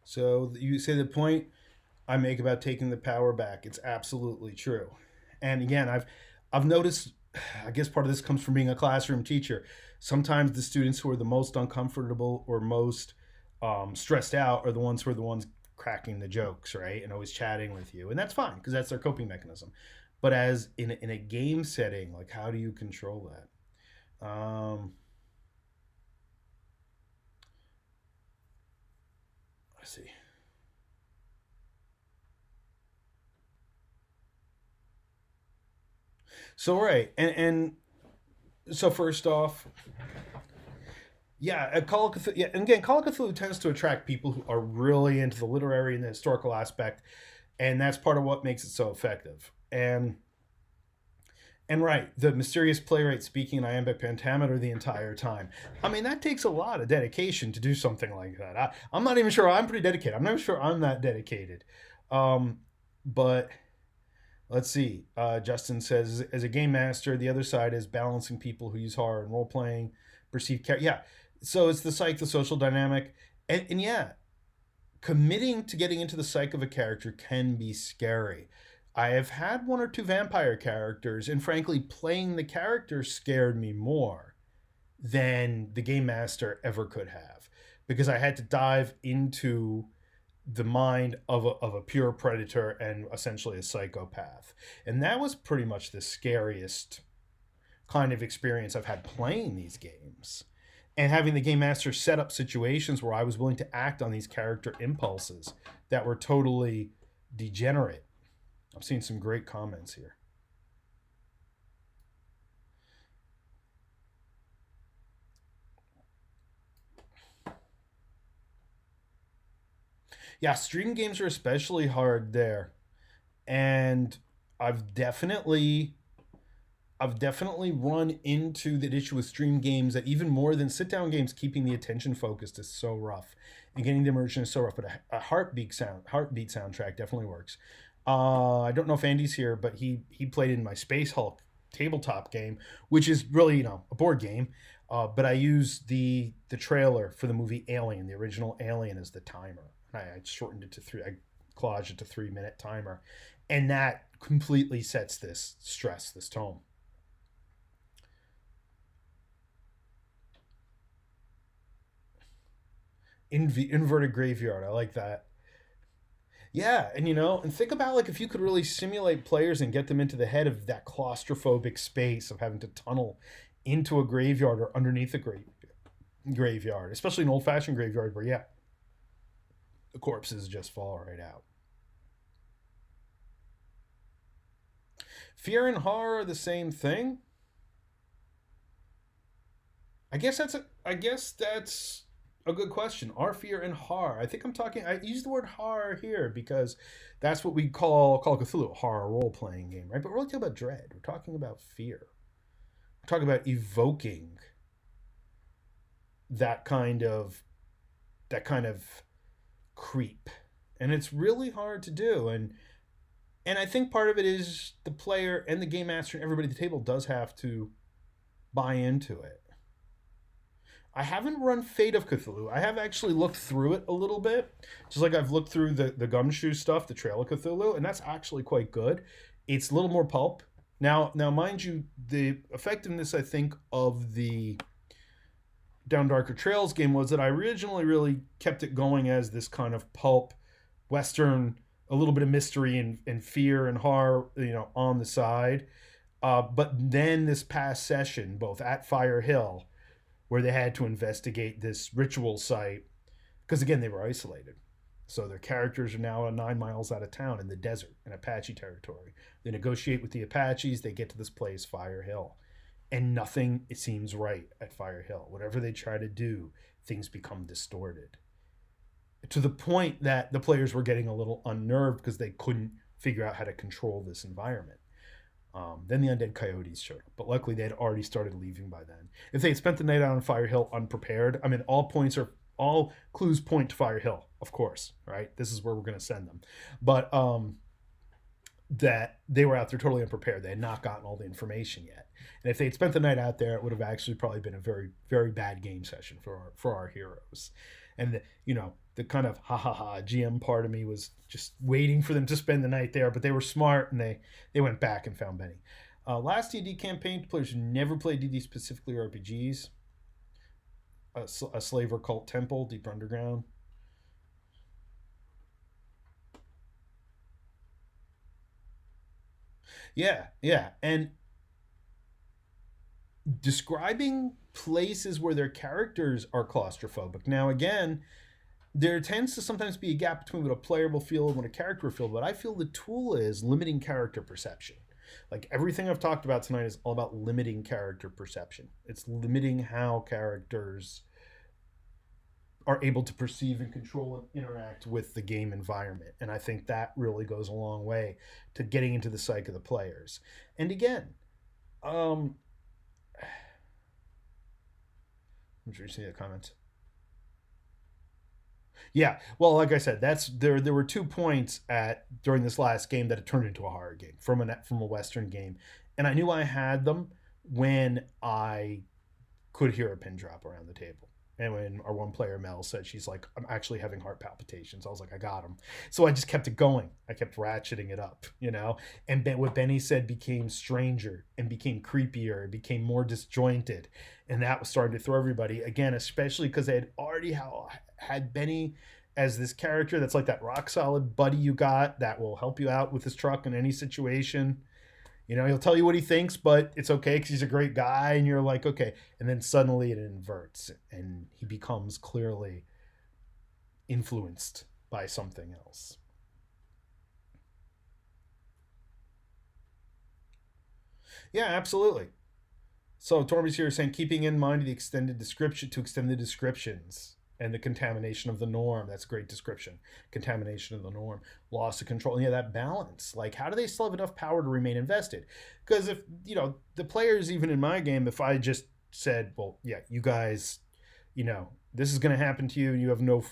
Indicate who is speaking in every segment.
Speaker 1: So you say the point I make about taking the power back. It's absolutely true. And again, I've noticed. I guess part of this comes from being a classroom teacher. Sometimes the students who are the most uncomfortable or most stressed out are the ones cracking the jokes, right? And always chatting with you, and that's fine because that's their coping mechanism. But as in a game setting, like how do you control that? Let's see. So right, and so first off, yeah, Call of Cthulhu, yeah, and again, Call of Cthulhu tends to attract people who are really into the literary and the historical aspect, and that's part of what makes it so effective. And right, the mysterious playwright speaking in iambic pentameter the entire time. I mean, that takes a lot of dedication to do something like that. I'm not even sure I'm pretty dedicated. I'm not even sure I'm that dedicated. But let's see. Justin says, as a game master, the other side is balancing people who use horror and role playing, perceived character. Yeah. So it's the psychosocial dynamic. And yeah, committing to getting into the psyche of a character can be scary. I have had one or two vampire characters, and frankly, playing the character scared me more than the game master ever could have because I had to dive into the mind of a pure predator and essentially a psychopath. And that was pretty much the scariest kind of experience I've had playing these games. And having the game master set up situations where I was willing to act on these character impulses that were totally degenerate. I'm seeing some great comments here. Yeah, stream games are especially hard there. And I've definitely I've definitely run into the issue with stream games that even more than sit down games, keeping the attention focused is so rough, and getting the immersion is so rough. But a heartbeat soundtrack definitely works. I don't know if Andy's here, but he played in my Space Hulk tabletop game, which is really a board game. But I used the trailer for the movie Alien, the original Alien, as the timer. I shortened it to three. I collaged it to 3 minute timer, and that completely sets this stress, this tone. Inverted graveyard. I like that. Yeah, and and think about like if you could really simulate players and get them into the head of that claustrophobic space of having to tunnel into a graveyard or underneath a graveyard, especially an old-fashioned graveyard where yeah, the corpses just fall right out. Fear and horror are the same thing. I guess that's a good question. Are fear and horror? I think I use the word horror here because that's what we call Cthulhu, a horror role playing game, right? But we're really talking about dread. We're talking about fear. We're talking about evoking that kind of that kind of creep. And it's really hard to do. And I think part of it is the player and the game master and everybody at the table does have to buy into it. I haven't run Fate of Cthulhu. I have actually looked through it a little bit, just like I've looked through the Gumshoe stuff, the Trail of Cthulhu, and that's actually quite good. It's a little more pulp. Now, mind you, the effectiveness I think of the Down Darker Trails game was that I originally really kept it going as this kind of pulp western, a little bit of mystery and fear and horror, on the side. But then this past session, both at Fire Hill, where they had to investigate this ritual site because again they were isolated, so their characters are now 9 miles out of town in the desert in Apache territory. They negotiate with the Apaches. They get to this place Fire Hill, and nothing it seems right at Fire Hill. Whatever they try to do, things become distorted to the point that the players were getting a little unnerved because they couldn't figure out how to control this environment. Then the undead coyotes showed up, but luckily they had already started leaving by then. If they had spent the night out on Fire Hill unprepared, I mean, all clues point to Fire Hill, of course, right? This is where we're going to send them, but that they were out there totally unprepared. They had not gotten all the information yet, and if they had spent the night out there, it would have actually probably been a very very bad game session for our heroes. And the kind of ha ha ha GM part of me was just waiting for them to spend the night there, but they were smart and they went back and found Benny. Last D&D campaign, players who never played D&D specifically or RPGs. A slaver cult temple, Deep Underground. Yeah, yeah, and describing places where their characters are claustrophobic. Now, again, there tends to sometimes be a gap between what a player will feel and what a character will feel, but I feel the tool is limiting character perception. Like everything I've talked about tonight is all about limiting character perception. It's limiting how characters are able to perceive and control and interact with the game environment. And I think that really goes a long way to getting into the psyche of the players. And again, I'm sure you see the comments. Yeah, well, like I said, that's there were 2 points at during this last game that it turned into a horror game from a Western game, and I knew I had them when I could hear a pin drop around the table. And when our one player Mel said she's like, I'm actually having heart palpitations, I was like, I got him. So I just kept it going. I kept ratcheting it up, you know. And what Benny said became stranger and became creepier. It became more disjointed, and that was starting to throw everybody again, especially because they had already had Benny as this character that's like that rock solid buddy you got that will help you out with his truck in any situation. You know, he'll tell you what he thinks, but it's okay because he's a great guy, and you're like, okay. And then suddenly it inverts, and he becomes clearly influenced by something else. Yeah, absolutely. So Torby's here saying keeping in mind the extended description to extend the descriptions and the contamination of the norm. That's a great description. Contamination of the norm, loss of control. And yeah, that balance. Like, how do they still have enough power to remain invested? Because if, you know, the players, even in my game, if I just said, well, yeah, you guys, you know, this is going to happen to you, and you have no.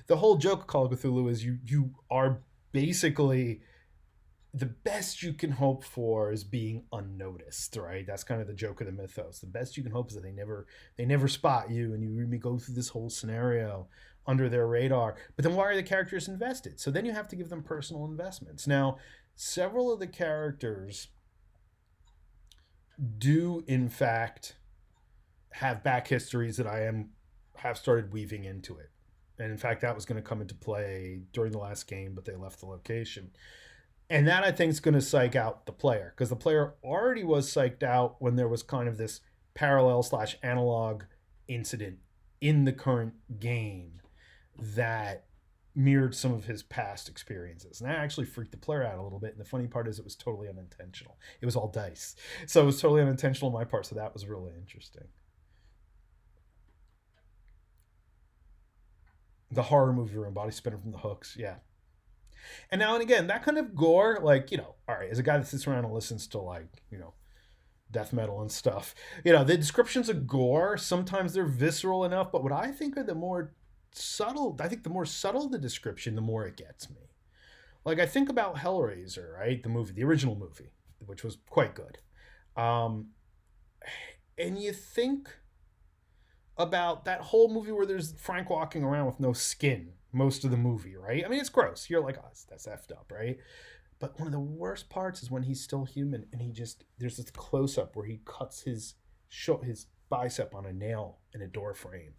Speaker 1: The whole joke of Call of Cthulhu is you are basically the best you can hope for is being unnoticed, right? That's kind of the joke of the mythos. The best you can hope is that they never spot you, and you really go through this whole scenario under their radar. But then why are the characters invested? So then you have to give them personal investments. Now, several of the characters do in fact have back histories that have started weaving into it. And in fact, that was going to come into play during the last game, but they left the location. And that I think is going to psych out the player, because the player already was psyched out when there was kind of this parallel slash analog incident in the current game that mirrored some of his past experiences. And that actually freaked the player out a little bit. And the funny part is it was totally unintentional. It was all dice. So it was totally unintentional on my part. So that was really interesting. The horror movie room, body spinning from the hooks. Yeah. And now and again, that kind of gore, like, you know, all right, as a guy that sits around and listens to, like, you know, death metal and stuff, you know, the descriptions of gore, sometimes they're visceral enough, but what I think are the more subtle, I think the more subtle the description, the more it gets me. Like, I think about Hellraiser, right? The movie, the original movie, which was quite good. Um, and you think about that whole movie where there's Frank walking around with no skin most of the movie, right? I mean, it's gross. You're like, oh, that's effed up, right? But one of the worst parts is when he's still human and there's this close up where he cuts his bicep on a nail in a door frame.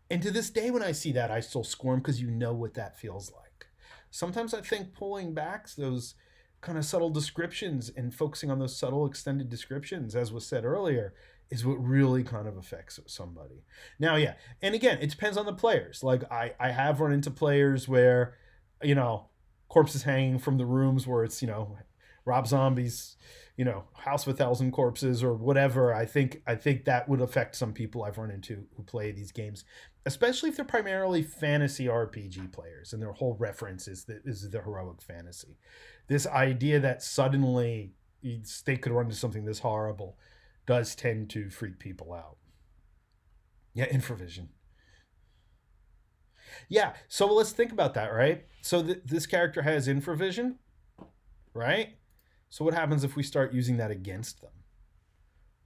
Speaker 1: And to this day, when I see that, I still squirm, because you know what that feels like. Sometimes I think pulling back those kind of subtle descriptions and focusing on those subtle extended descriptions, as was said earlier, is what really kind of affects somebody. Now, yeah, and again, it depends on the players. Like, I have run into players where, you know, corpses hanging from the rooms where it's, you know, Rob Zombie's, you know, House of a Thousand Corpses or whatever. I think that would affect some people I've run into who play these games, especially if they're primarily fantasy RPG players and their whole reference is the heroic fantasy. This idea that suddenly they could run into something this horrible does tend to freak people out. Yeah, infravision. Yeah, so let's think about that, right? So this character has infravision, right? So what happens if we start using that against them?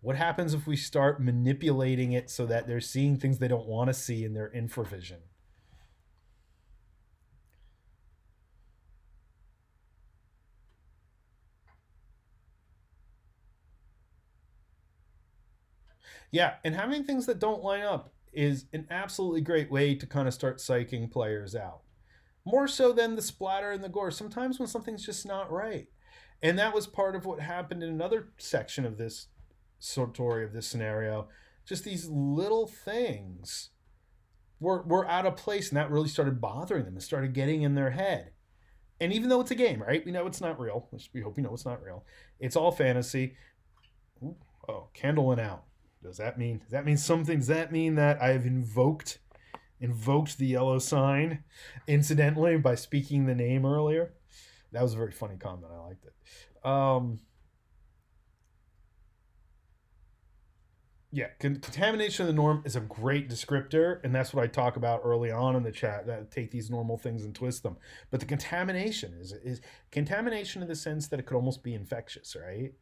Speaker 1: What happens if we start manipulating it so that they're seeing things they don't want to see in their infravision? Yeah, and having things that don't line up is an absolutely great way to kind of start psyching players out. More so than the splatter and the gore. Sometimes when something's just not right. And that was part of what happened in another section of this story of this scenario. Just these little things were out of place, and that really started bothering them and started getting in their head. And even though it's a game, right? We know it's not real. We hope you know it's not real. It's all fantasy. Ooh, oh, candle went out. Does that mean something? Does that mean that I have invoked the yellow sign incidentally by speaking the name earlier? That was a very funny comment. I liked it. Yeah, contamination of the norm is a great descriptor, and that's what I talk about early on in the chat. That take these normal things and twist them, but the contamination is contamination in the sense that it could almost be infectious, right?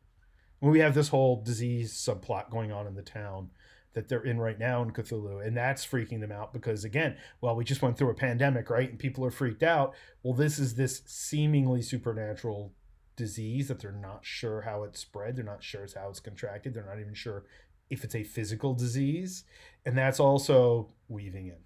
Speaker 1: When we have this whole disease subplot going on in the town that they're in right now in Cthulhu, and that's freaking them out because again, well, we just went through a pandemic, right? And people are freaked out. Well, this is this seemingly supernatural disease that they're not sure how it's spread, they're not sure how it's contracted, they're not even sure if it's a physical disease, and that's also weaving in.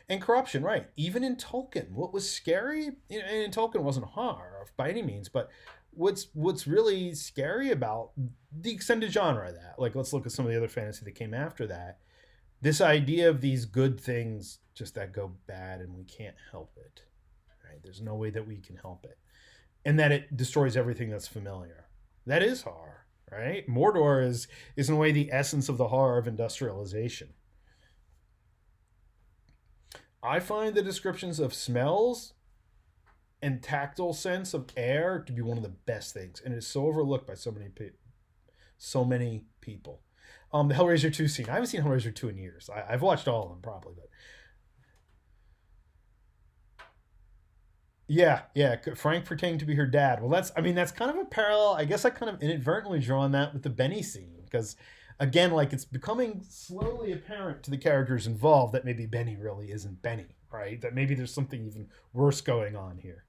Speaker 1: And corruption, right? Even in Tolkien, what was scary, and in Tolkien wasn't horror by any means, but what's really scary about the extended genre of that, like let's look at some of the other fantasy that came after that. This idea of these good things just that go bad and we can't help it, right? There's no way that we can help it, and that it destroys everything that's familiar. That is horror, right? Mordor is in a way the essence of the horror of industrialization. I find the descriptions of smells and tactile sense of air to be one of the best things, and it is so overlooked by so many people. The Hellraiser 2 scene. I haven't seen Hellraiser 2 in years. I've watched all of them probably, but yeah, yeah. Frank pretending to be her dad. Well, that's kind of a parallel. I guess I kind of inadvertently drawn that with the Benny scene because, again, like it's becoming slowly apparent to the characters involved that maybe Benny really isn't Benny, right? That maybe there's something even worse going on here.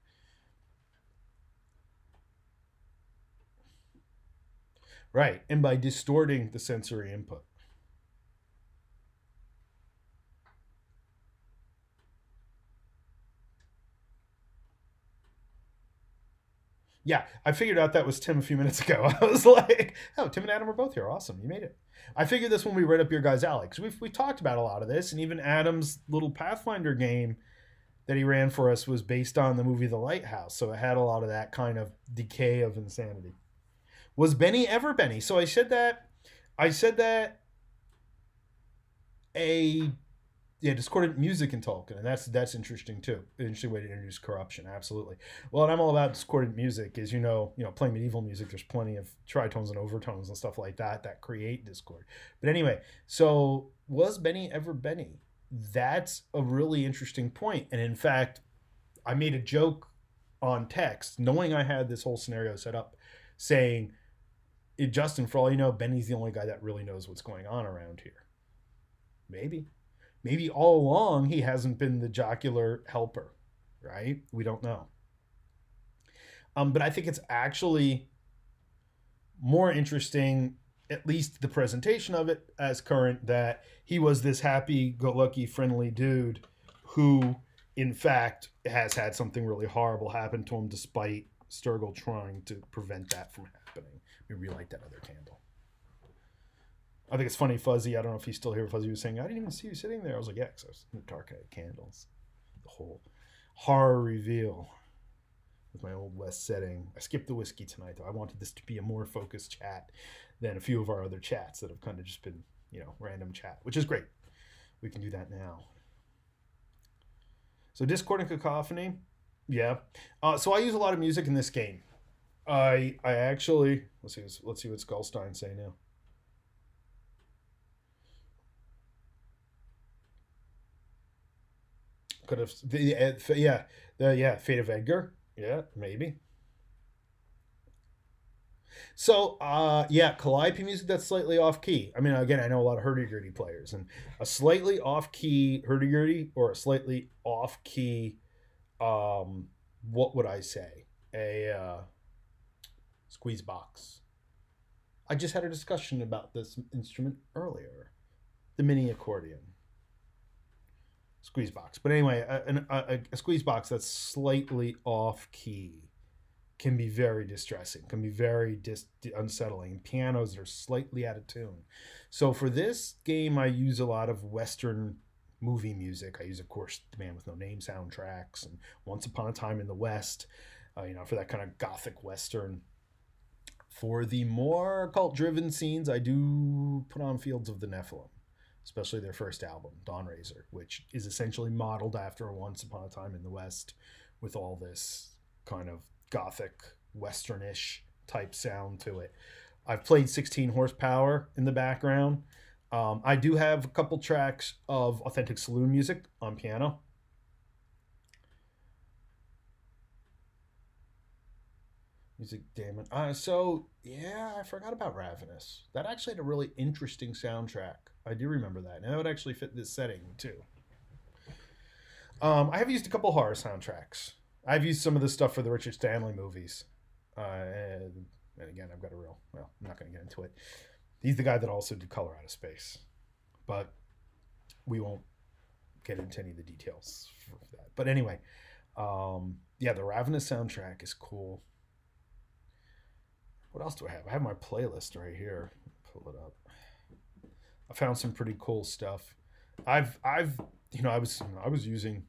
Speaker 1: Right. And by distorting the sensory input. Yeah, I figured out that was Tim a few minutes ago. I was like, oh, Tim and Adam are both here. Awesome. You made it. I figured this when we read up your guys' alley because we talked about a lot of this, and even Adam's little Pathfinder game that he ran for us was based on the movie The Lighthouse. So it had a lot of that kind of decay of insanity. Was Benny ever Benny? So I said that a yeah, discordant music in Tolkien, and that's interesting too. An interesting way to introduce corruption, absolutely. Well, and I'm all about discordant music. As playing medieval music, there's plenty of tritones and overtones and stuff like that that create discord. But anyway, so was Benny ever Benny? That's a really interesting point. And in fact, I made a joke on text, knowing I had this whole scenario set up, saying, Justin, for all you know, Benny's the only guy that really knows what's going on around here. Maybe. Maybe all along he hasn't been the jocular helper, right? We don't know. But I think it's actually more interesting, at least the presentation of it as current, that he was this happy-go-lucky, friendly dude who, in fact, has had something really horrible happen to him despite Sturgill trying to prevent that from happening. Let me relight that other candle. I think it's funny, Fuzzy. I don't know if he's still here. Fuzzy was saying, I didn't even see you sitting there. I was like, yeah, because I was in the dark. I had candles. The whole horror reveal with my Old West setting. I skipped the whiskey tonight, though. I wanted this to be a more focused chat than a few of our other chats that have kind of just been, random chat, which is great. We can do that now. So Discord and Cacophony, yeah. So I use a lot of music in this game. I actually let's see what Skullstein say now. Could have Fate of Edgar. Yeah, maybe. So Calliope music that's slightly off key. I mean, again, I know a lot of hurdy-gurdy players, and a slightly off key hurdy-gurdy or a slightly off key, what would I say? A squeeze box. I just had a discussion about this instrument earlier, the mini accordion squeeze box. But anyway, a squeeze box that's slightly off key can be very distressing, can be very unsettling. Pianos that are slightly out of tune. So for this game, I use a lot of Western movie music. I use, of course, The Man with No Name soundtracks and Once Upon a Time in the West, for that kind of gothic Western. For the more occult-driven scenes, I do put on Fields of the Nephilim, especially their first album, Dawnraiser, which is essentially modeled after Once Upon a Time in the West with all this kind of gothic, westernish type sound to it. I've played 16 horsepower in the background. I do have a couple tracks of authentic saloon music on piano. Music, damn it. So, yeah, I forgot about Ravenous. That actually had a really interesting soundtrack. I do remember that. And that would actually fit this setting, too. I have used a couple horror soundtracks. I've used some of the stuff for the Richard Stanley movies. And again, I've got I'm not going to get into it. He's the guy that also did Color Out of Space. But we won't get into any of the details for that. But anyway, the Ravenous soundtrack is cool. What else do I have? I have my playlist right here. Pull it up. I found some pretty cool stuff. I was using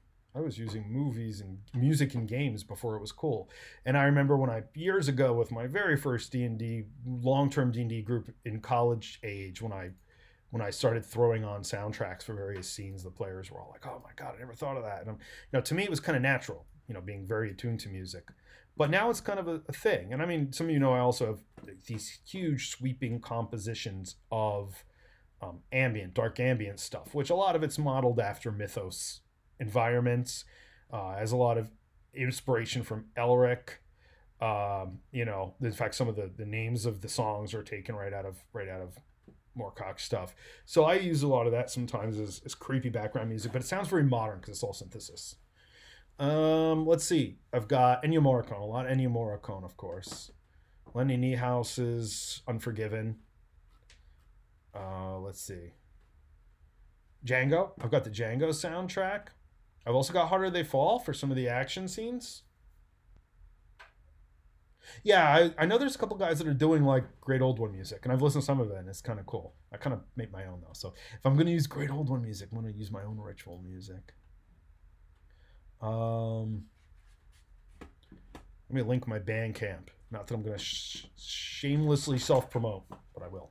Speaker 1: movies and music and games before it was cool. And I remember years ago with my very first D&D, long-term D&D group in college age, when I started throwing on soundtracks for various scenes, the players were all like, "Oh my God, I never thought of that." And to me, it was kind of natural, being very attuned to music. But now it's kind of a thing. And I mean, some of you know I also have these huge sweeping compositions of dark ambient stuff, which a lot of it's modeled after mythos environments, has a lot of inspiration from Elric. In fact, some of the names of the songs are taken right out of Moorcock stuff. So I use a lot of that sometimes as creepy background music, but it sounds very modern because it's all synthesis. Let's see. I've got Ennio Morricone, a lot of Ennio Morricone, of course. Lenny Niehaus's Unforgiven. Let's see. Django. I've got the Django soundtrack. I've also got Harder They Fall for some of the action scenes. Yeah, I know there's a couple guys that are doing like Great Old One music, and I've listened to some of it, and it's kind of cool. I kind of make my own though. So if I'm going to use Great Old One music, I'm going to use my own ritual music. Let me link my Bandcamp. Not that I'm going to shamelessly self-promote, but I will.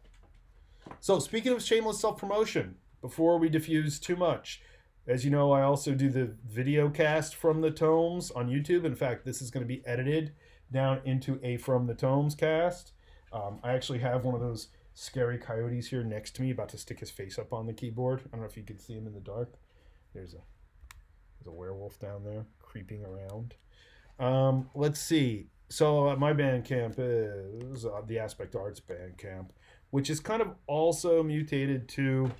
Speaker 1: So speaking of shameless self-promotion, before we diffuse too much, as you know, I also do the video cast from the tomes on YouTube. In fact, this is going to be edited down into a From the Tomes cast. I actually have one of those scary coyotes here next to me, about to stick his face up on the keyboard. I don't know if you can see him in the dark. There's a werewolf down there creeping around. Let's see. So my Bandcamp is the Aspect Arts Bandcamp, which is kind of also mutated to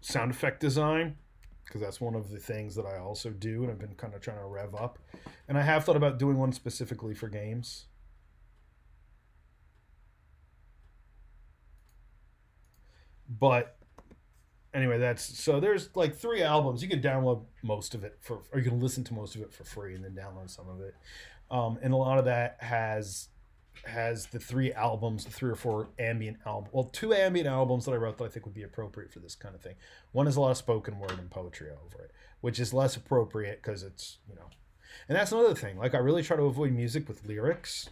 Speaker 1: sound effect design, because that's one of the things that I also do, and I've been kind of trying to rev up. And I have thought about doing one specifically for games. But anyway, there's like 3 albums. You can download most of it or you can listen to most of it for free and then download some of it. And a lot of that has the 3 albums, the 3 or 4 ambient albums. Well, 2 ambient albums that I wrote that I think would be appropriate for this kind of thing. One is a lot of spoken word and poetry over it, which is less appropriate because it's, and that's another thing. Like, I really try to avoid music with lyrics.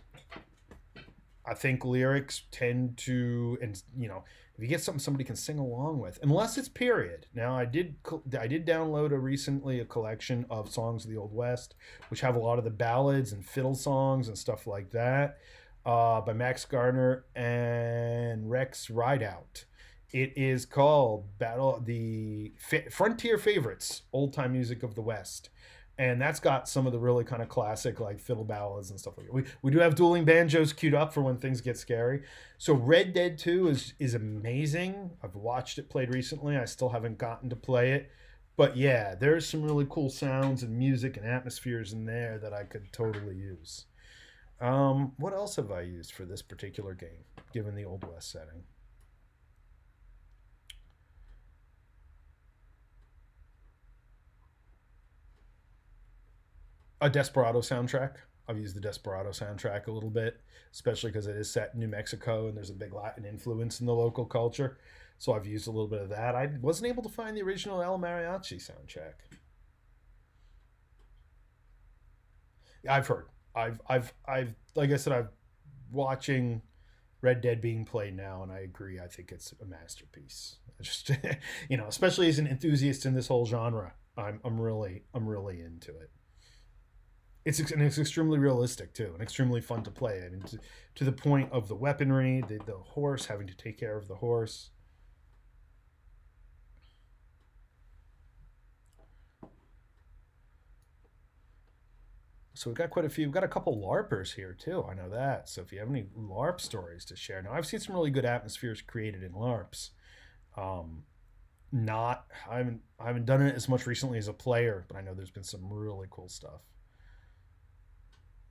Speaker 1: I think lyrics tend to, and if you get something somebody can sing along with, unless it's period. Now, I did download recently a collection of songs of the Old West, which have a lot of the ballads and fiddle songs and stuff like that, by Max Gardner and Rex Rideout. It is called Frontier Favorites, Old Time Music of the West. And that's got some of the really kind of classic like fiddle ballads and stuff like that. We do have dueling banjos queued up for when things get scary. So Red Dead 2 is amazing. I've watched it played recently. I still haven't gotten to play it. But yeah, there's some really cool sounds and music and atmospheres in there that I could totally use. What else have I used for this particular game, given the Old West setting? A Desperado soundtrack. I've used the Desperado soundtrack a little bit, especially because it is set in New Mexico and there's a big Latin influence in the local culture. So I've used a little bit of that. I wasn't able to find the original El Mariachi soundtrack. I've heard. Like I said, I've watching Red Dead being played now, and I agree. I think it's a masterpiece. Just especially as an enthusiast in this whole genre, I'm really into it. It's extremely realistic too, and extremely fun to play. I mean, to the point of the weaponry, the horse having to take care of the horse. So we've got quite a few. We've got a couple LARPers here too. I know that. So if you have any LARP stories to share, now I've seen some really good atmospheres created in LARPs. Um, not I haven't done it as much recently as a player, but I know there's been some really cool stuff.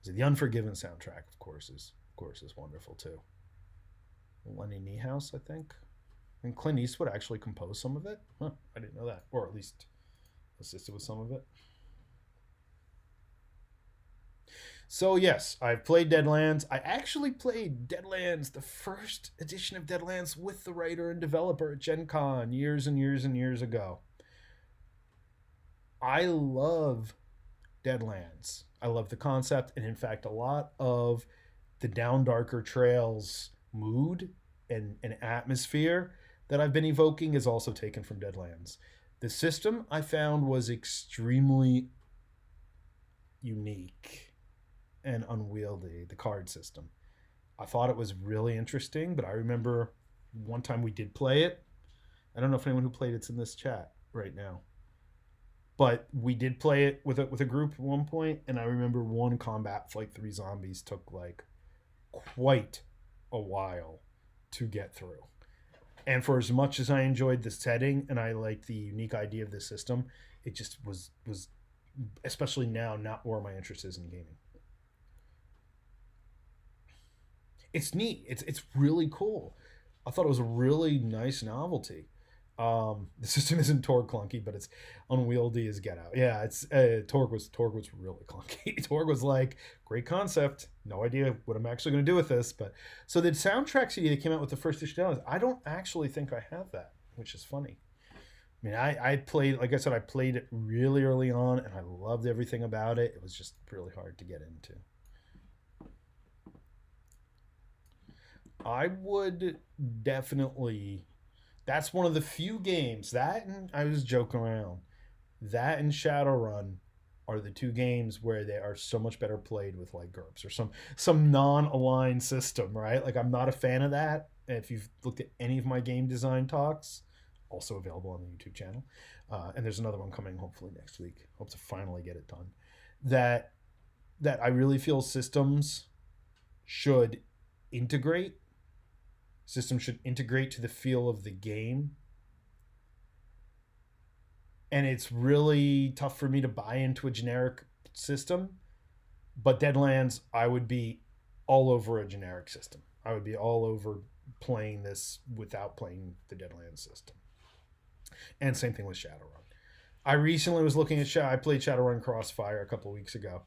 Speaker 1: So the Unforgiven soundtrack, of course is wonderful too. Lenny Niehaus, I think, and Clint Eastwood actually composed some of it. Huh, I didn't know that, or at least assisted with some of it. So yes, I've played Deadlands. I actually played Deadlands, the first edition of Deadlands, with the writer and developer at Gen Con years and years and years ago. I love Deadlands. I love the concept, and in fact, a lot of the Down Darker Trails mood and atmosphere that I've been evoking is also taken from Deadlands. The system I found was extremely unique and unwieldy, the card system. I thought it was really interesting, but I remember one time we did play it. I don't know if anyone who played it's in this chat right now, but we did play it with a group at one point, and I remember one combat for like three zombies took like quite a while to get through. And for as much as I enjoyed the setting and I liked the unique idea of the system, it just was especially now not where my interest is in gaming. It's neat. It's really cool. I thought it was a really nice novelty. The system isn't Torg clunky, but it's unwieldy as get out. Yeah, it's Torg was really clunky. Torg was like great concept, no idea what I'm actually going to do with this. But so the soundtrack CD that came out with the first issue down, I don't actually think I have that, which is funny. I mean, I played, like I said, I played it really early on, and I loved everything about it. It was just really hard to get into. I would definitely. That's one of the few games that, and I was joking around. That and Shadowrun are the two games where they are so much better played with like GURPS or some non-aligned system, right? Like I'm not a fan of that. And if you've looked at any of my game design talks, also available on the YouTube channel, and there's another one coming hopefully next week. Hope to finally get it done. That that I really feel should integrate systems should integrate to the feel of the game, and it's really tough for me to buy into a generic system. But Deadlands, I would be all over a generic system. I would be all over playing this without playing the Deadlands system. And same thing with Shadowrun. I recently was looking at I played Shadowrun Crossfire a couple of weeks ago,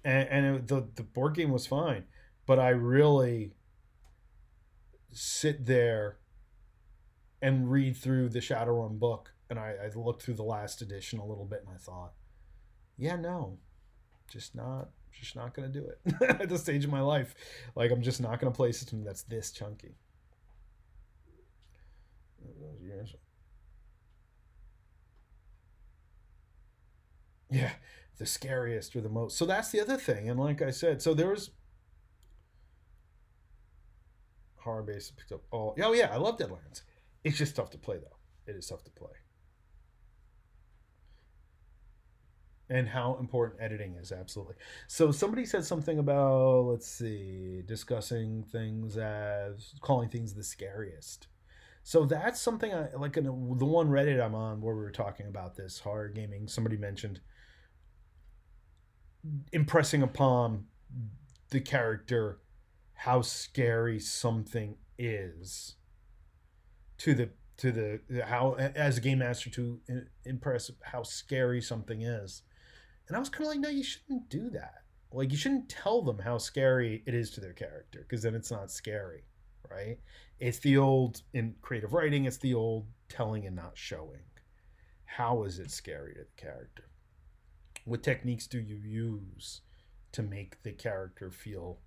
Speaker 1: the board game was fine, but I really sit there and read through the Shadowrun book, and I looked through the last edition a little bit, and I thought, yeah, no, just not gonna do it at this stage of my life. Like I'm just not gonna play a system that's this chunky. Yeah, the scariest or the most. So that's the other thing, and like I said, so there was horror base picked up all. Oh yeah, I love Deadlands. It's just tough to play though. It is tough to play. And how important editing is, absolutely. So somebody said something about, let's see, discussing things as calling things the scariest. So that's something I like in the one Reddit I'm on where we were talking about this horror gaming. Somebody mentioned impressing upon the character how scary something is to the how as a game master to impress how scary something is. And I was kind of like, no, you shouldn't do that. Like, you shouldn't tell them how scary it is to their character because then it's not scary, right? It's the old in creative writing. It's the old telling and not showing. How is it scary to the character? What techniques do you use to make the character feel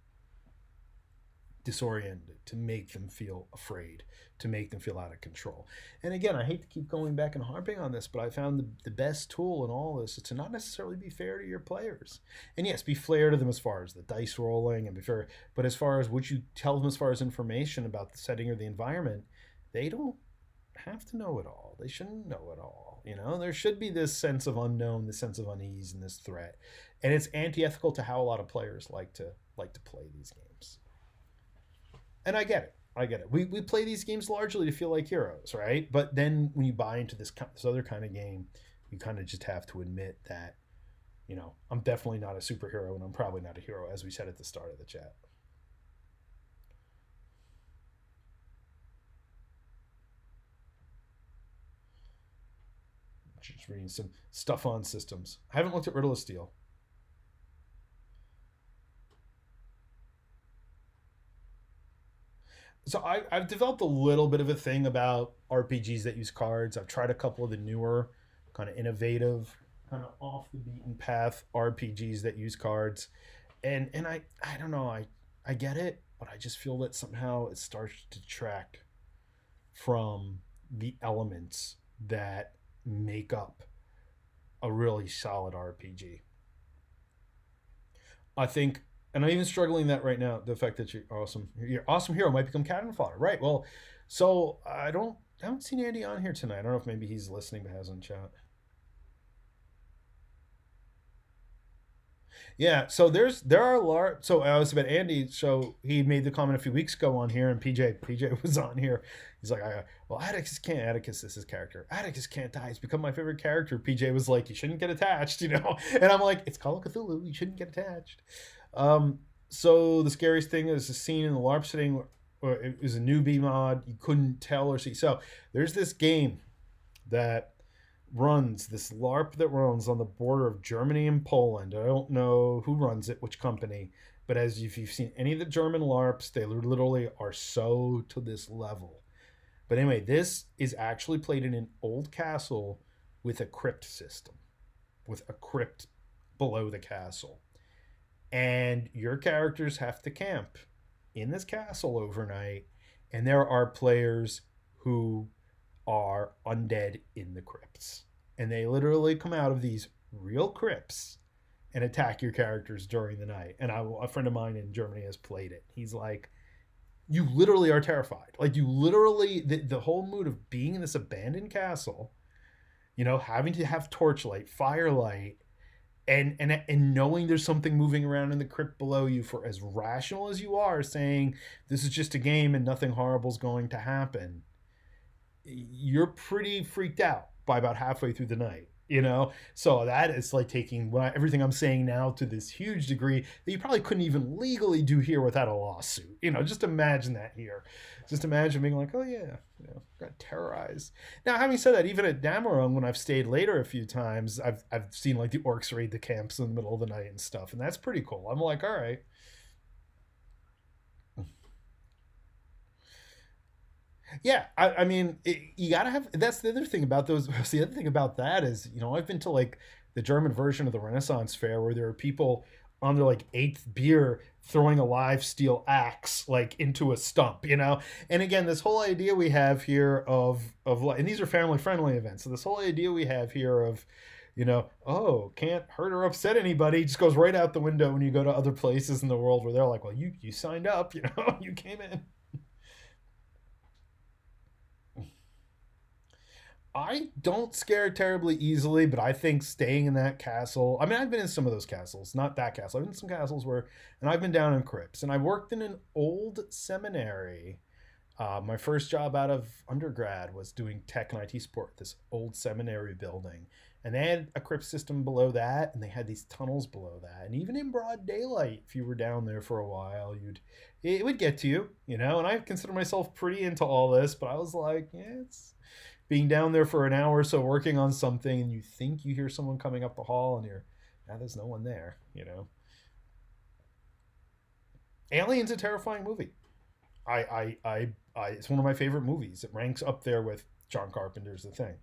Speaker 1: disoriented, to make them feel afraid, to make them feel out of control? And again, I hate to keep going back and harping on this, but I found the best tool in all this is to not necessarily be fair to your players. And yes, be fair to them as far as the dice rolling and be fair, but as far as what you tell them as far as information about the setting or the environment, they don't have to know it all. They shouldn't know it all. You know, there should be this sense of unknown, this sense of unease, and this threat. And it's antithetical to how a lot of players like to play these games. And I get it. I get it. We play these games largely to feel like heroes, right? But then when you buy into this other kind of game, you kind of just have to admit that, you know, I'm definitely not a superhero and I'm probably not a hero, as we said at the start of the chat. Just reading some stuff on systems. I haven't looked at Riddle of Steel. So I've developed a little bit of a thing about RPGs that use cards. I've tried a couple of the newer, kind of innovative, kind of off the beaten path RPGs that use cards, and I don't know, I get it, but I just feel that somehow it starts to detract from the elements that make up a really solid RPG. I think, and I'm even struggling that right now. The fact that your awesome hero might become cannon fodder, right? Well, so I haven't seen Andy on here tonight. I don't know if maybe he's listening but hasn't chat. Yeah, so there are large. So I was about Andy. So he made the comment a few weeks ago on here, and PJ was on here. He's like, well, Atticus is his character. Atticus can't die. He's become my favorite character. PJ was like, you shouldn't get attached, you know. And I'm like, it's Call of Cthulhu. You shouldn't get attached. So the scariest thing is the scene in the LARP setting where it was a newbie mod. You couldn't tell or see. So there's this game that runs this LARP that runs on the border of Germany and Poland. I don't know who runs it, which company, but as if you've seen any of the German LARPs, they literally are so to this level. But anyway, this is actually played in an old castle with a crypt system, with a crypt below the castle. And your characters have to camp in this castle overnight, and there are players who are undead in the crypts. And they literally come out of these real crypts and attack your characters during the night. And a friend of mine in Germany has played it. He's like, you literally are terrified. Like, you literally, the whole mood of being in this abandoned castle, you know, having to have torchlight, firelight, and knowing there's something moving around in the crypt below you, for as rational as you are, saying this is just a game and nothing horrible is going to happen, you're pretty freaked out by about halfway through the night, you know. So that is like taking everything I'm saying now to this huge degree that you probably couldn't even legally do here without a lawsuit, you know. Just imagine that here. Just imagine being like, oh yeah, you know, got terrorized. Now, having said that, even at Dameron, when I've stayed later a few times, I've seen like the orcs raid the camps in the middle of the night and stuff, and that's pretty cool. I'm like, all right. Yeah, I mean, you gotta have. That's the other thing about those. The other thing about that is, you know, I've been to like the German version of the Renaissance Fair where there are people on their like eighth beer throwing a live steel axe like into a stump, you know. And again, this whole idea we have here of and these are family friendly events. So this whole idea we have here of, you know, oh, can't hurt or upset anybody, just goes right out the window when you go to other places in the world where they're like, well, you signed up, you know, you came in. I don't scare terribly easily, but I think staying in that castle. I mean, I've been in some of those castles, not that castle. I've been in some castles where, and I've been down in crypts, and I've worked in an old seminary My first job out of undergrad was doing tech and IT support at this old seminary building. And they had a crypt system below that, and they had these tunnels below that. And even in broad daylight, if you were down there for a while, it would get to you, you know. And I consider myself pretty into all this, but I was like, yeah, it's being down there for an hour or so working on something, and you think you hear someone coming up the hall, and there's no one there, you know. Alien's a terrifying movie. It's one of my favorite movies. It ranks up there with John Carpenter's The Thing,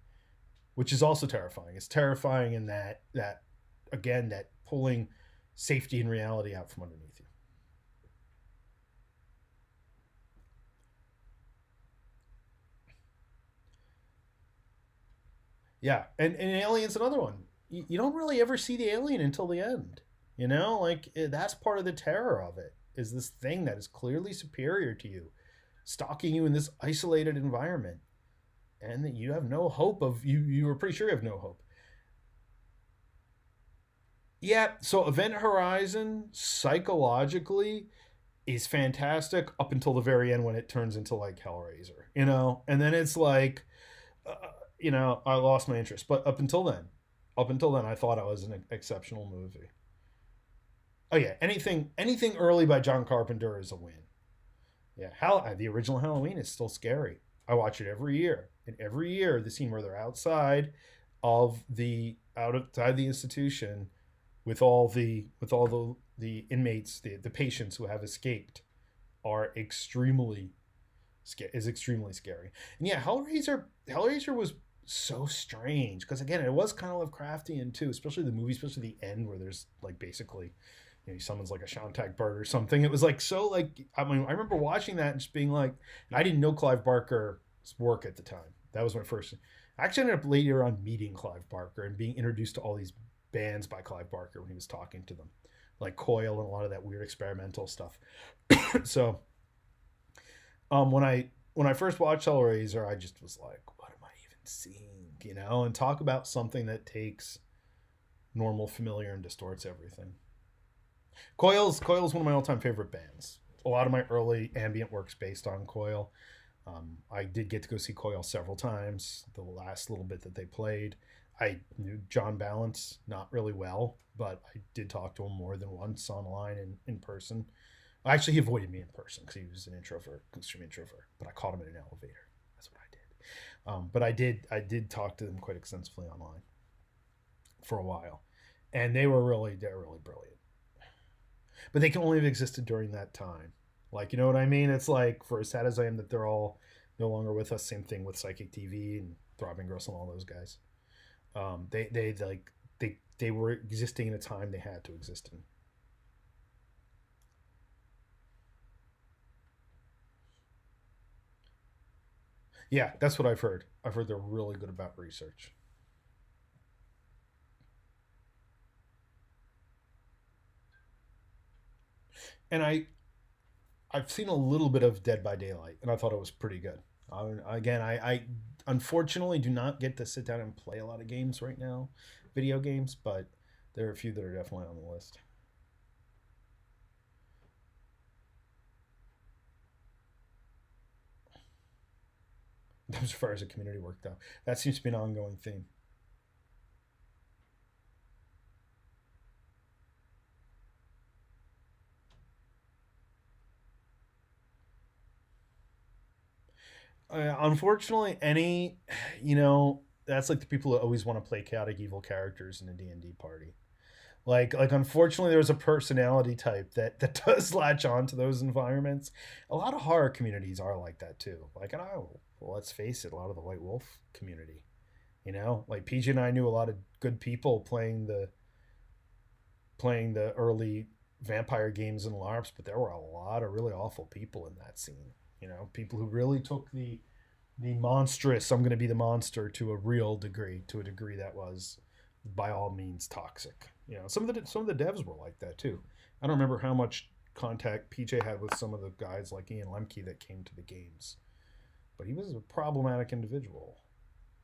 Speaker 1: which is also terrifying. It's terrifying in that again, that pulling safety and reality out from underneath you. Yeah, and Alien's another one. You don't really ever see the alien until the end. You know, like that's part of the terror of it. Is this thing that is clearly superior to you, stalking you in this isolated environment, and that you have no hope of you. You are pretty sure you have no hope. Yeah. So Event Horizon psychologically is fantastic up until the very end when it turns into like Hellraiser, you know, and then it's like, uh, I lost my interest. But up until then, I thought it was an exceptional movie. Oh yeah, anything early by John Carpenter is a win. Yeah, the original Halloween is still scary. I watch it every year, and every year the scene where they're outside the institution with all the inmates, the patients who have escaped, are extremely scary. And yeah, Hellraiser was so strange because again, it was kind of Lovecraftian too, especially the movie, especially the end where there's like basically, he summons like a Shantag bird or something. It was like so like I mean I remember watching that and just being like, and I didn't know Clive Barker's work at the time. That was my first. I actually ended up later on meeting Clive Barker and being introduced to all these bands by Clive Barker when he was talking to them, like Coil and a lot of that weird experimental stuff. So when I first watched Hellraiser, I just was like, what am I even seeing? You know, and talk about something that takes normal familiar and distorts everything. Coil's one of my all time favorite bands. A lot of my early ambient work's based on Coil. I did get to go see Coil several times. The last little bit that they played, I knew John Balance not really well, but I did talk to him more than once online and in person. Actually, he avoided me in person because he was an introvert, extreme introvert. But I caught him in an elevator. That's what I did. But I did talk to them quite extensively online for a while, and they're really brilliant. But they can only have existed during that time. Like, you know what I mean? It's like, for as sad as I am that they're all no longer with us. Same thing with Psychic TV and Throbbing Gristle and all those guys. They were existing in a time they had to exist in. Yeah, that's what I've heard. I've heard they're really good about research. And I've seen a little bit of Dead by Daylight, and I thought it was pretty good. Again, I unfortunately do not get to sit down and play a lot of games right now, video games, but there are a few that are definitely on the list. As far as the community work, though, that seems to be an ongoing theme. Unfortunately, that's like the people that always want to play chaotic evil characters in a D&D party. Like unfortunately, there's a personality type that does latch on to those environments. A lot of horror communities are like that too. Like, and well, let's face it, a lot of the White Wolf community. Like PJ and I knew a lot of good people playing the early vampire games and LARPs, but there were a lot of really awful people in that scene. People who really took the monstrous, I'm going to be the monster, to a real degree, to a degree that was by all means toxic. Some of the devs were like that too. I don't remember how much contact PJ had with some of the guys like Ian Lemke that came to the games, but he was a problematic individual.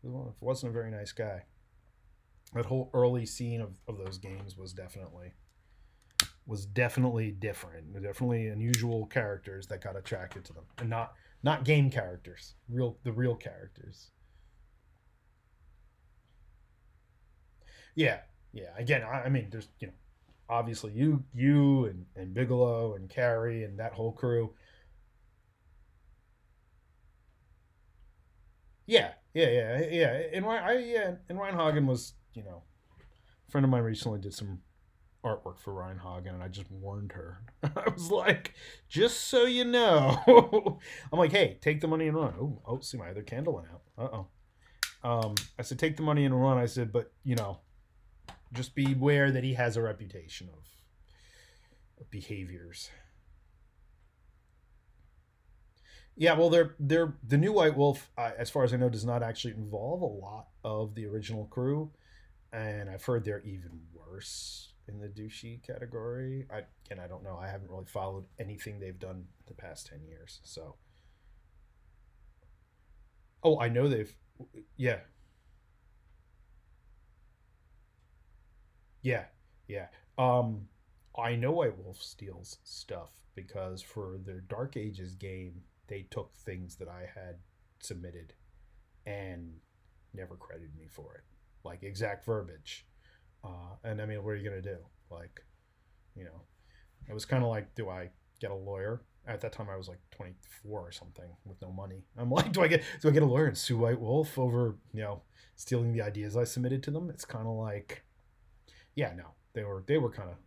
Speaker 1: He wasn't a very nice guy. That whole early scene of those games was definitely different. Definitely unusual characters that got attracted to them, and not game characters, the real characters. Yeah, yeah. Again, I mean, there's obviously you and Bigelow and Carrie and that whole crew. Yeah, yeah, yeah, yeah. And and Ryan Hagen was a friend of mine recently did some artwork for Ryan Hagen, and I just warned her. I was like, just so you know, I'm like, hey, take the money and run. Oh, see, my other candle went out. I said, take the money and run. I said, but just beware that he has a reputation of behaviors. Yeah, well, they're the new White Wolf, as far as I know, does not actually involve a lot of the original crew, and I've heard they're even worse in the douchey category. I don't know. I haven't really followed anything they've done the past 10 years. So, oh, I know they've, yeah, yeah, yeah. Um, I know White Wolf steals stuff because for their Dark Ages game, they took things that I had submitted and never credited me for it, like exact verbiage. And I mean, what are you gonna do? Like, you know, it was kind of like, do I get a lawyer? At that time, I was like 24 or something with no money. I'm like, do I get a lawyer and sue White Wolf over stealing the ideas I submitted to them? It's kind of like, yeah, no, they were kind of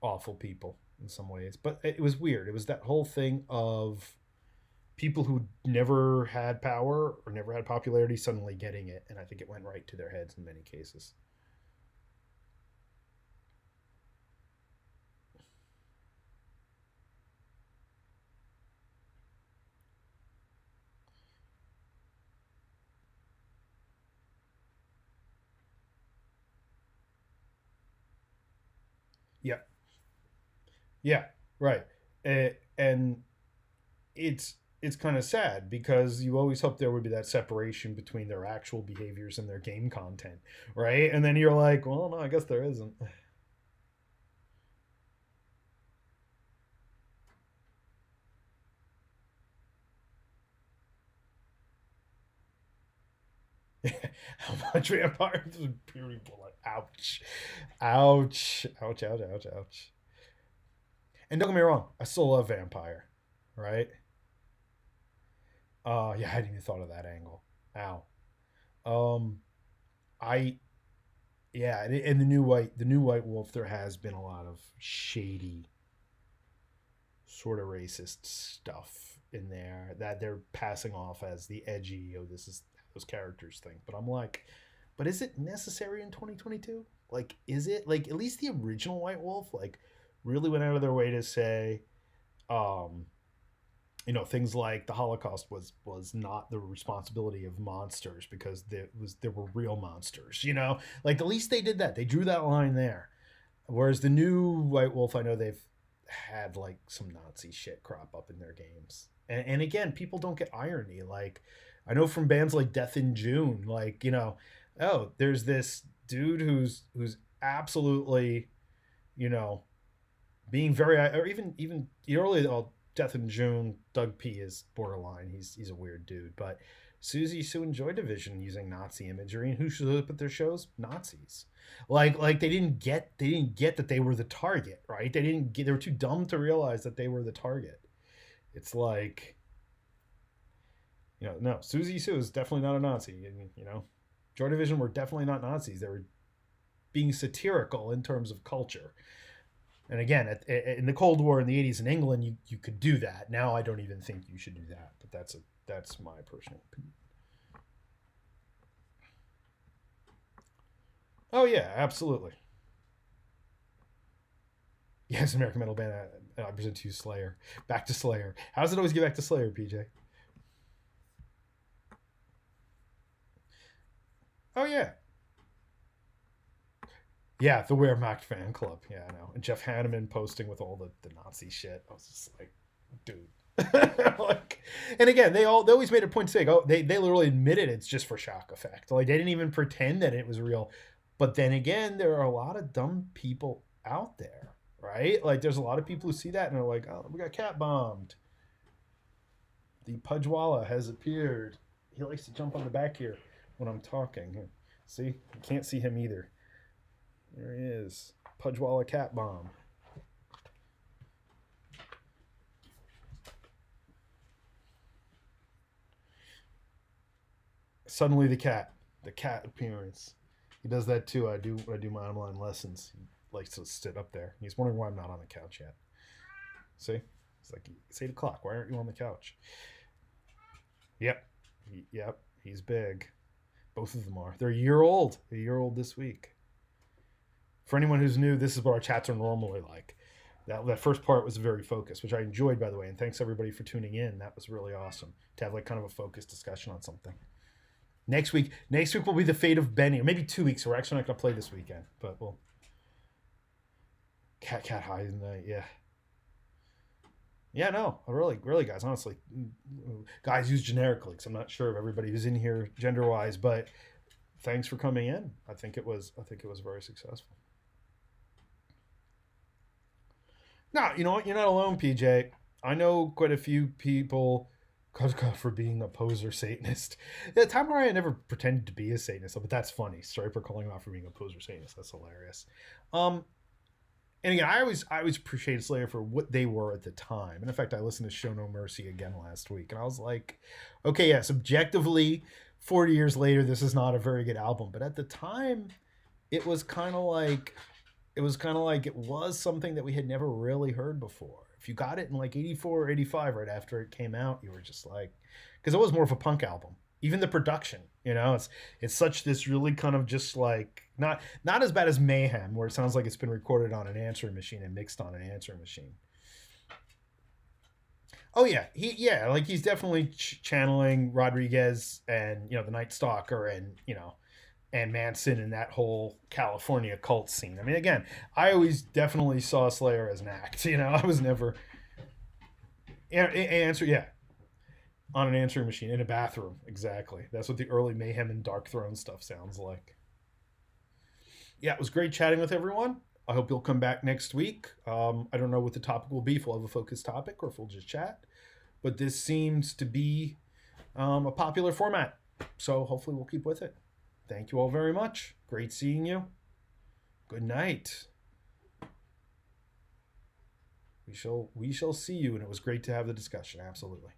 Speaker 1: awful people in some ways, but it was weird. It was that whole thing of people who never had power or never had popularity suddenly getting it, and I think it went right to their heads in many cases. Yeah, yeah, right. And it's kind of sad because you always hope there would be that separation between their actual behaviors and their game content, right? And then you're like, well, no, I guess there isn't. How much vampires would purely blood? Ouch, ouch, ouch, ouch, ouch, ouch. And don't get me wrong, I still love vampire, right? Yeah, I hadn't even thought of that angle. Ow. Um, I yeah, and the new white wolf, there has been a lot of shady sort of racist stuff in there that they're passing off as the edgy, oh, this is those characters thing. But I'm like, but is it necessary in 2022? Like, is it like at least the original White Wolf like really went out of their way to say, um, things like the Holocaust was not the responsibility of monsters because there were real monsters. Like at least they did that. They drew that line there. Whereas the new White Wolf, I know they've had like some Nazi shit crop up in their games. And again, people don't get irony. Like I know from bands like Death in June, like oh, there's this dude who's absolutely you know being very, or even early, Death in June, Doug P is borderline. He's a weird dude, but Susie Sue and Joy Division using Nazi imagery, and who should up at their shows? Nazis. Like they didn't get that they were the target, right? They were too dumb to realize that they were the target. It's like no, Susie Sue is definitely not a Nazi, and Joy Division were definitely not Nazis. They were being satirical in terms of culture. And again, in the Cold War in the '80s in England, you could do that. Now I don't even think you should do that. But that's my personal opinion. Oh yeah, absolutely. Yes, American metal band. I present to you Slayer. Back to Slayer. How does it always get back to Slayer, PJ? Oh yeah, yeah. The Wehrmacht fan club. Yeah, I know. And Jeff Hanneman posting with all the Nazi shit. I was just like, dude. Like, and again, they always made a point to say, oh, they literally admitted it's just for shock effect. Like they didn't even pretend that it was real. But then again, there are a lot of dumb people out there, right? Like there's a lot of people who see that and are like, oh, we got cat bombed. The Pudgewalla has appeared. He likes to jump on the back here when I'm talking. See? You can't see him either. There he is. Pudgewalla Cat Bomb. Suddenly the cat appearance. He does that too. I do my online lessons. He likes to sit up there. He's wondering why I'm not on the couch yet. See? It's like, it's 8 o'clock. Why aren't you on the couch? Yep. Yep. He's big. Both of them are. They're a year old. A year old this week. For anyone who's new, this is what our chats are normally like. That first part was very focused, which I enjoyed, by the way. And thanks everybody for tuning in. That was really awesome to have like kind of a focused discussion on something. Next week will be the fate of Benny. Or maybe 2 weeks. We're actually not going to play this weekend, but we'll. Cat high tonight. Yeah. Yeah, no, really, guys. Honestly, guys use generically because I'm not sure of everybody who's in here gender wise, but thanks for coming in. I think it was very successful. Now, you know what? You're not alone, PJ. I know quite a few people for being a poser Satanist. The time where I never pretended to be a Satanist, but that's funny. Sorry for calling him out for being a poser Satanist. That's hilarious. And again, I always appreciated Slayer for what they were at the time. And in fact, I listened to Show No Mercy again last week, and I was like, okay, yes, objectively, 40 years later, this is not a very good album. But at the time, it was kind of like it was something that we had never really heard before. If you got it in like 84 or 85 right after it came out, you were just like, because it was more of a punk album. Even the production, it's such this really kind of just like not as bad as Mayhem, where it sounds like it's been recorded on an answering machine and mixed on an answering machine. Oh yeah, he's definitely channeling Rodriguez and the Night Stalker and and Manson and that whole California cult scene. I mean, again, I always definitely saw Slayer as an act. I was never on an answering machine in a bathroom. Exactly. That's what the early Mayhem and Dark Throne stuff sounds like. Yeah, it was great chatting with everyone. I hope you'll come back next week. I don't know what the topic will be, if we'll have a focused topic or if we'll just chat. But this seems to be a popular format. So hopefully we'll keep with it. Thank you all very much. Great seeing you. Good night. We shall see you, and it was great to have the discussion. Absolutely.